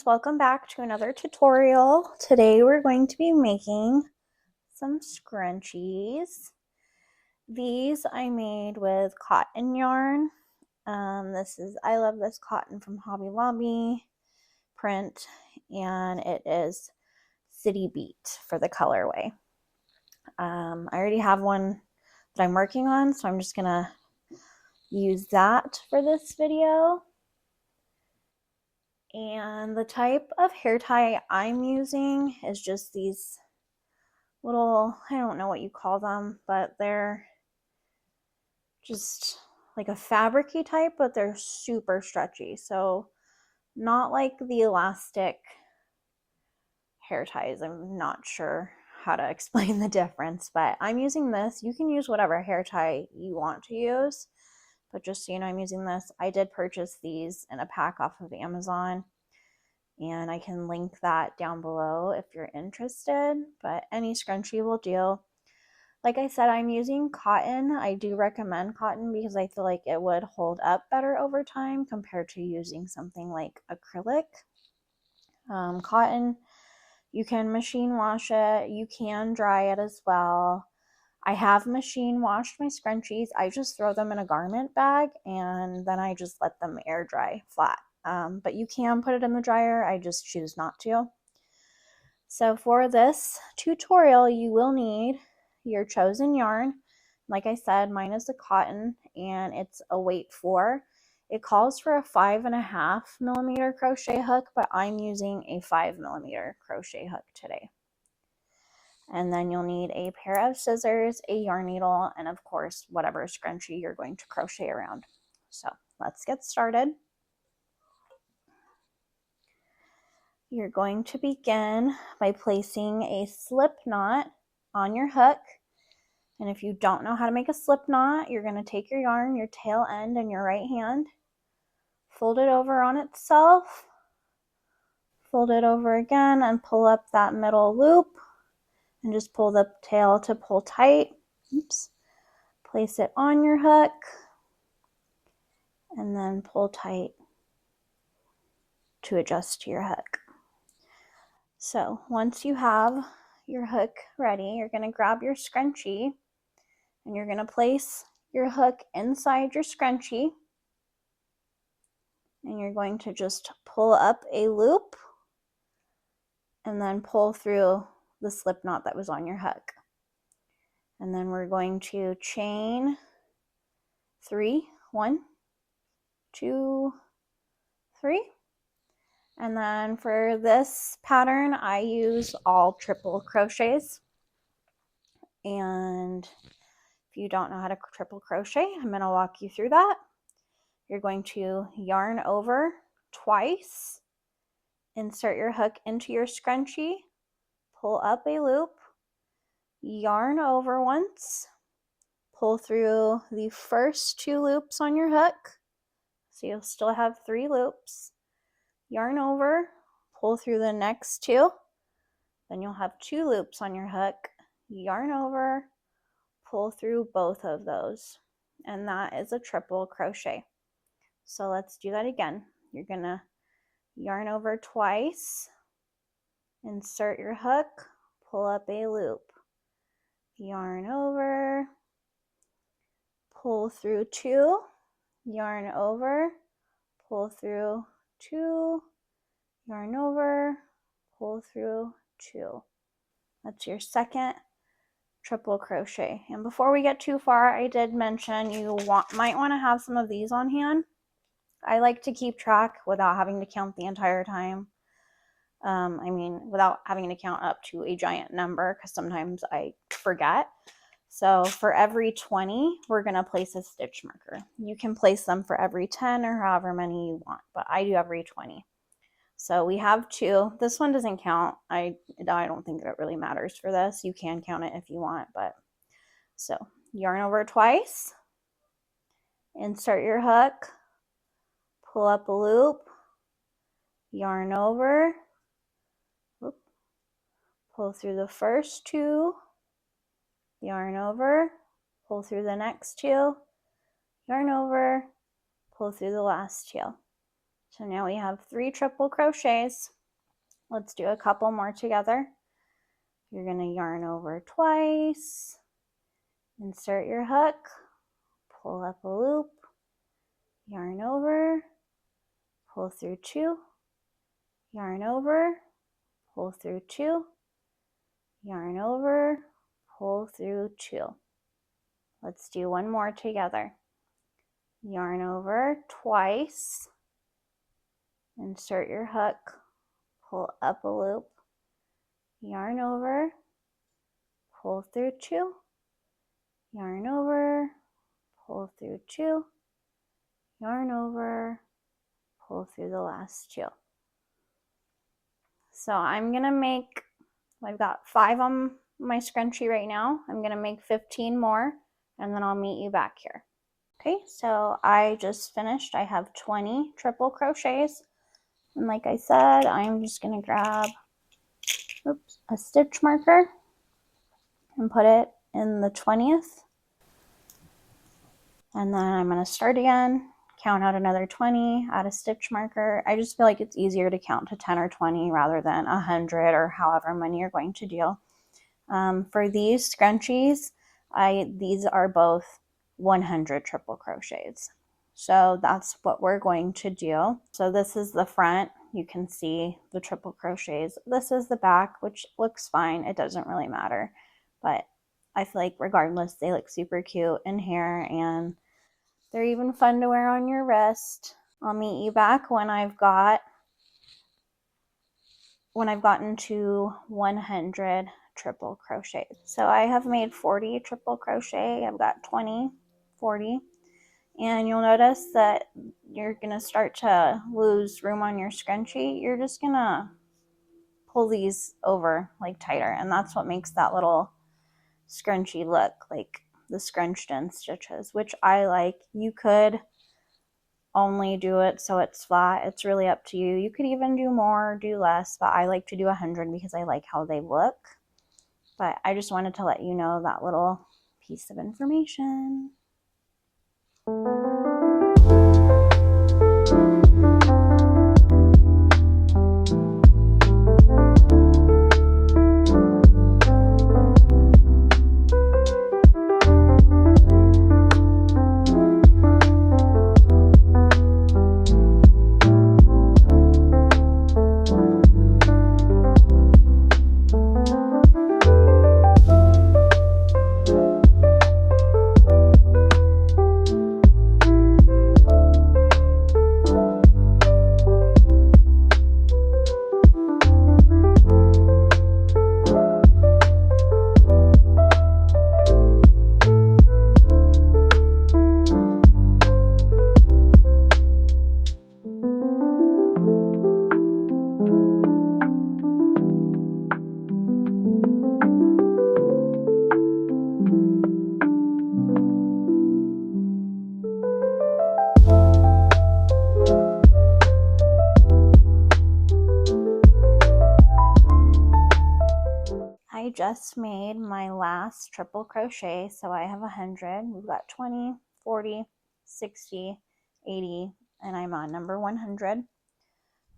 welcome back to another tutorial. Today we're going to be making some scrunchies. These I made with cotton yarn. I love this cotton from Hobby Lobby print, and it is City Beat for the colorway. I already have one that I'm working on, so I'm just gonna use that for this video. And the type of hair tie I'm using is just these little, I don't know what you call them, but they're just like a fabric-y type, but they're super stretchy. So not like the elastic hair ties. I'm not sure how to explain the difference, but I'm using this. You can use whatever hair tie you want to use, but just so you know, I'm using this. I did purchase these in a pack off of Amazon, and I can link that down below if you're interested, but any scrunchie will do. Like I said, I'm using cotton. I do recommend cotton because I feel like it would hold up better over time compared to using something like acrylic. Cotton, you can machine wash it, you can dry it as well. I have machine washed my scrunchies. I just throw them in a garment bag and then I just let them air dry flat. But you can put it in the dryer. I just choose not to. So for this tutorial, you will need your chosen yarn. Like I said, mine is the cotton and it's a weight 4. It calls for a 5.5mm crochet hook, but I'm using a 5mm crochet hook today. And then you'll need a pair of scissors, a yarn needle, and of course, whatever scrunchie you're going to crochet around. So let's get started. You're going to begin by placing a slip knot on your hook. And if you don't know how to make a slip knot, you're going to take your yarn, your tail end in your right hand, fold it over on itself, fold it over again, and pull up that middle loop, and just pull the tail to pull tight. Oops. Place it on your hook, and then pull tight to adjust to your hook. So once you have your hook ready, you're going to grab your scrunchie, and you're going to place your hook inside your scrunchie, and you're going to just pull up a loop and then pull through the slip knot that was on your hook. And then we're going to chain 3, 1, 2, 3. And then for this pattern, I use all triple crochets. And if you don't know how to triple crochet, I'm going to walk you through that. You're going to yarn over twice, insert your hook into your scrunchie, pull up a loop, yarn over once, pull through the first 2 loops on your hook, so you'll still have 3 loops, yarn over, pull through the next 2, then you'll have 2 loops on your hook, yarn over, pull through both of those, and that is a triple crochet. So let's do that again. You're gonna yarn over twice, insert your hook, pull up a loop, yarn over, pull through 2, yarn over, pull through 2, yarn over, pull through 2. That's your second triple crochet. And before we get too far, I did mention you might want to have some of these on hand. I like to keep track without having to count the entire time. Without having to count up to a giant number, because sometimes I forget. So for every 20, we're going to place a stitch marker. You can place them for every 10 or however many you want, but I do every 20. So we have 2. This one doesn't count. I don't think that it really matters for this. You can count it if you want, but so yarn over twice, insert your hook, pull up a loop, yarn over, pull through the first 2, yarn over, pull through the next 2, yarn over, pull through the last 2. So now we have 3 triple crochets. Let's do a couple more together. You're going to yarn over twice, insert your hook, pull up a loop, yarn over, pull through 2, yarn over, pull through 2, yarn over, pull through 2. Let's do one more together. Yarn over twice, insert your hook, pull up a loop, yarn over, pull through 2, yarn over, pull through 2, yarn over, pull through the last 2. So I'm gonna make, I've got 5 on my scrunchie right now. I'm gonna make 15 more and then I'll meet you back here. Okay, so I just finished. I have 20 triple crochets. And like I said, I'm just gonna grab a stitch marker and put it in the 20th. And then I'm gonna start again, count out another 20, add a stitch marker. I just feel like it's easier to count to 10 or 20 rather than 100 or however many you're going to do. For these scrunchies, these are both 100 triple crochets. So that's what we're going to do. So this is the front. You can see the triple crochets. This is the back, which looks fine. It doesn't really matter. But I feel like regardless, they look super cute in here and they're even fun to wear on your wrist. I'll meet you back when I've gotten to 100 triple crochet. So I have made 40 triple crochet. I've got 20, 40. And you'll notice that you're going to start to lose room on your scrunchie. You're just going to pull these over like tighter. And that's what makes that little scrunchie look like the scrunched in stitches, which I like. You could only do it so it's flat. It's really up to you. You could even do more, do less, but I like to do 100 because I like how they look. But I just wanted to let you know that little piece of information. I just made my last triple crochet, so I have 100. We've got 20, 40, 60, 80, and I'm on number 100.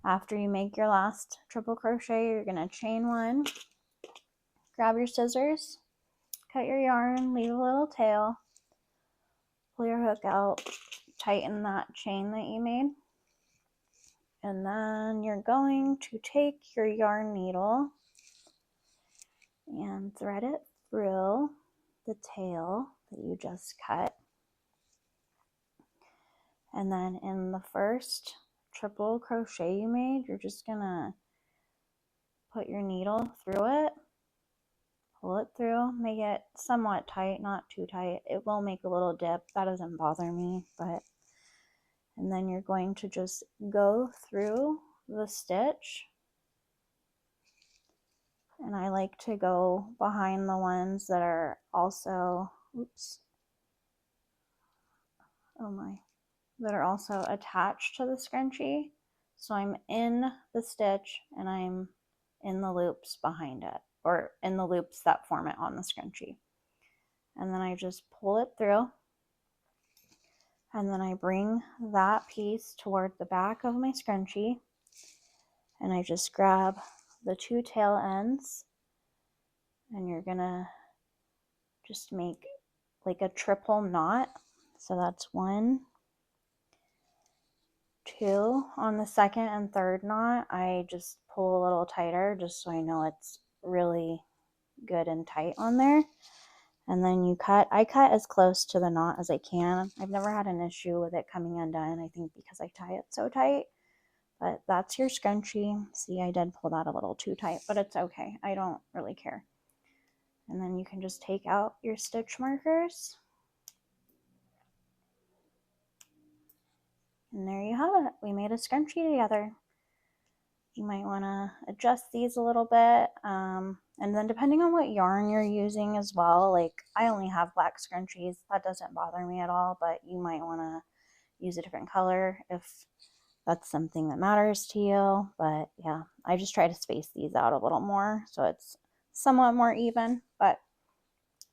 After you make your last triple crochet, you're going to chain 1, grab your scissors, cut your yarn, leave a little tail, pull your hook out, tighten that chain that you made, and then you're going to take your yarn needle and thread it through the tail that you just cut. And then in the first triple crochet you made, you're just gonna put your needle through it, pull it through, make it somewhat tight, not too tight. It will make a little dip, that doesn't bother me, and then you're going to just go through the stitch. And I like to go behind the ones that are also, that are also attached to the scrunchie. So I'm in the stitch and I'm in the loops behind it, or in the loops that form it on the scrunchie. And then I just pull it through. And then I bring that piece toward the back of my scrunchie, and I just grab the two tail ends, and you're gonna just make like a triple knot. So that's 1, 2. On the second and third knot, I just pull a little tighter just so I know it's really good and tight on there. And then you cut. I cut as close to the knot as I can. I've never had an issue with it coming undone, I think because I tie it so tight. But that's your scrunchie. See, I did pull that a little too tight, but it's okay. I don't really care. And then you can just take out your stitch markers. And there you have it. We made a scrunchie together. You might want to adjust these a little bit. And then depending on what yarn you're using as well, like I only have black scrunchies. That doesn't bother me at all, but you might want to use a different color if that's something that matters to you. But yeah, I just try to space these out a little more so it's somewhat more even. But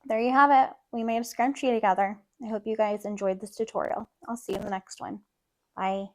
there you have it. We made a scrunchie together. I hope you guys enjoyed this tutorial. I'll see you in the next one. Bye.